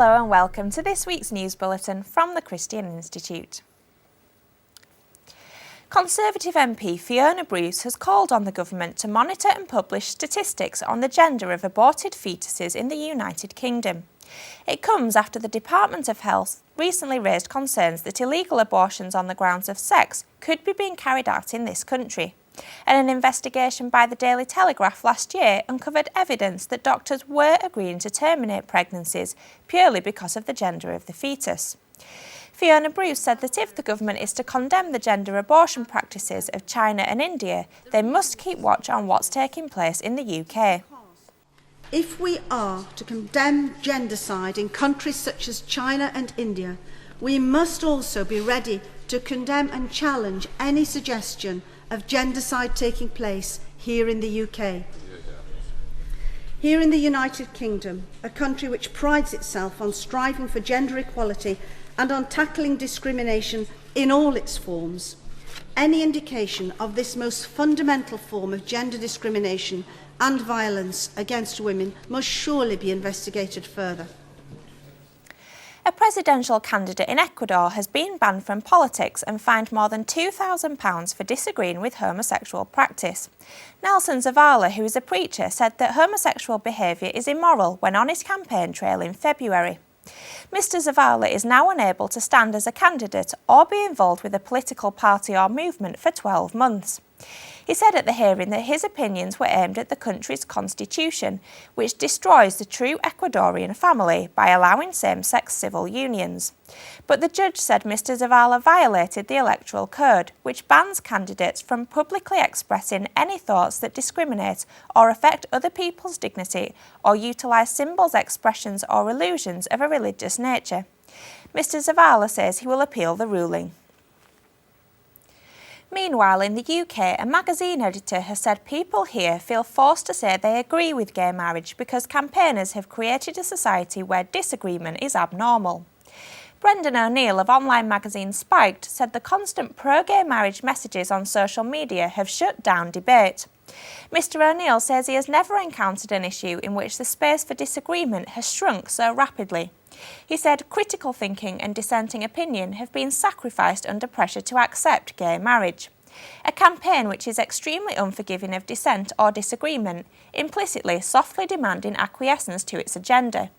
Hello and welcome to this week's news bulletin from the Christian Institute. Conservative MP Fiona Bruce has called on the government to monitor and publish statistics on the gender of aborted fetuses in the United Kingdom. It comes after the Department of Health recently raised concerns that illegal abortions on the grounds of sex could be being carried out in this country. And an investigation by the Daily Telegraph last year uncovered evidence that doctors were agreeing to terminate pregnancies purely because of the gender of the fetus. Fiona Bruce said that if the government is to condemn the gender abortion practices of China and India, they must keep watch on what's taking place in the UK. If we are to condemn gendercide in countries such as China and India, we must also be ready to condemn and challenge any suggestion of gendercide taking place here in the UK. Here in the United Kingdom, a country which prides itself on striving for gender equality and on tackling discrimination in all its forms, any indication of this most fundamental form of gender discrimination and violence against women must surely be investigated further. A presidential candidate in Ecuador has been banned from politics and fined more than £2,000 for disagreeing with homosexual practice. Nelson Zavala, who is a preacher, said that homosexual behaviour is immoral when on his campaign trail in February. Mr Zavala is now unable to stand as a candidate or be involved with a political party or movement for 12 months. He said at the hearing that his opinions were aimed at the country's constitution, which destroys the true Ecuadorian family by allowing same-sex civil unions. But the judge said Mr Zavala violated the electoral code, which bans candidates from publicly expressing any thoughts that discriminate or affect other people's dignity or utilise symbols, expressions or illusions of a religious nature. Mr Zavala says he will appeal the ruling. Meanwhile, in the UK, a magazine editor has said people here feel forced to say they agree with gay marriage because campaigners have created a society where disagreement is abnormal. Brendan O'Neill of online magazine Spiked said the constant pro-gay marriage messages on social media have shut down debate. Mr O'Neill says he has never encountered an issue in which the space for disagreement has shrunk so rapidly. He said critical thinking and dissenting opinion have been sacrificed under pressure to accept gay marriage. A campaign which is extremely unforgiving of dissent or disagreement, implicitly softly demanding acquiescence to its agenda.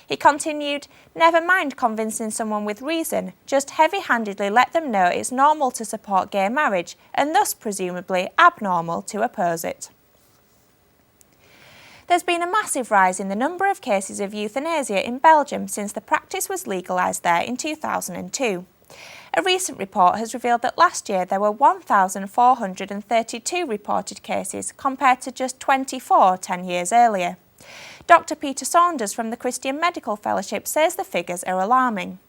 He continued, never mind convincing someone with reason, just heavy-handedly let them know it's normal to support gay marriage and thus presumably abnormal to oppose it. There's been a massive rise in the number of cases of euthanasia in Belgium since the practice was legalised there in 2002. A recent report has revealed that last year there were 1,432 reported cases compared to just 24 10 years earlier. Dr Peter Saunders from the Christian Medical Fellowship says the figures are alarming.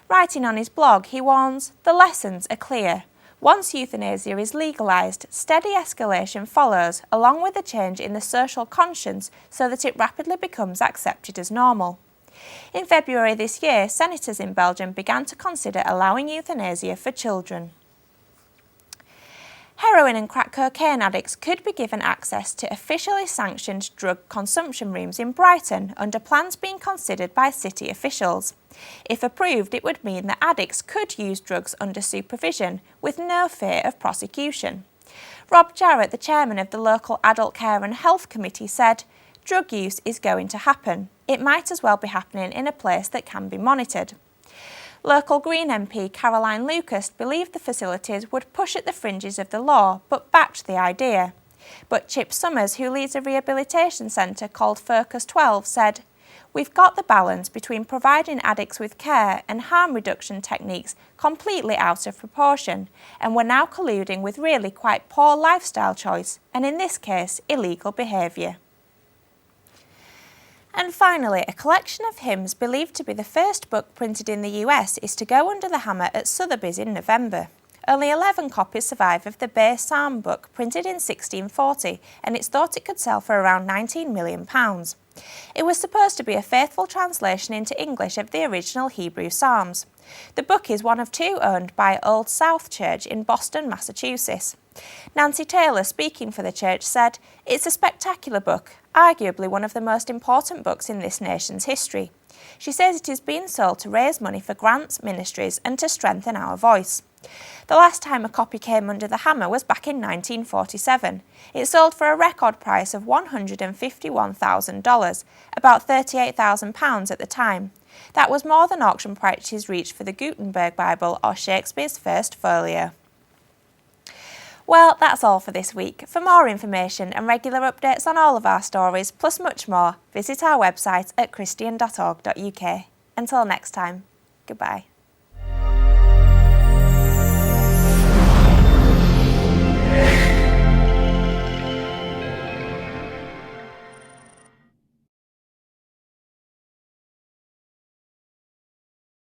Writing on his blog, he warns, the lessons are clear. Once euthanasia is legalised, steady escalation follows, along with a change in the social conscience so that it rapidly becomes accepted as normal. In February this year, senators in Belgium began to consider allowing euthanasia for children. Heroin and crack cocaine addicts could be given access to officially sanctioned drug consumption rooms in Brighton under plans being considered by city officials. If approved, it would mean that addicts could use drugs under supervision with no fear of prosecution. Rob Jarrett, the chairman of the local Adult Care and Health Committee, said, "Drug use is going to happen. It might as well be happening in a place that can be monitored." Local Green MP Caroline Lucas believed the facilities would push at the fringes of the law but backed the idea. But Chip Summers, who leads a rehabilitation centre called Focus 12, said, "We've got the balance between providing addicts with care and harm reduction techniques completely out of proportion, and we're now colluding with really quite poor lifestyle choice and in this case illegal behaviour." And finally, a collection of hymns believed to be the first book printed in the US is to go under the hammer at Sothebys in November. Only 11 copies survive of the Bay Psalm book printed in 1640, and it's thought it could sell for around £19 million. It was supposed to be a faithful translation into English of the original Hebrew Psalms. The book is one of two owned by Old South Church in Boston, Massachusetts. Nancy Taylor, speaking for the church, said, "It's a spectacular book. arguably one of the most important books in this nation's history. She says it is being sold to raise money for grants, ministries and to strengthen our voice. The last time a copy came under the hammer was back in 1947. It sold for a record price of $151,000, about £38,000 at the time. That was more than auction prices reached for the Gutenberg Bible or Shakespeare's First Folio. Well, that's all for this week. For more information and regular updates on all of our stories, plus much more, visit our website at christian.org.uk. Until next time, goodbye.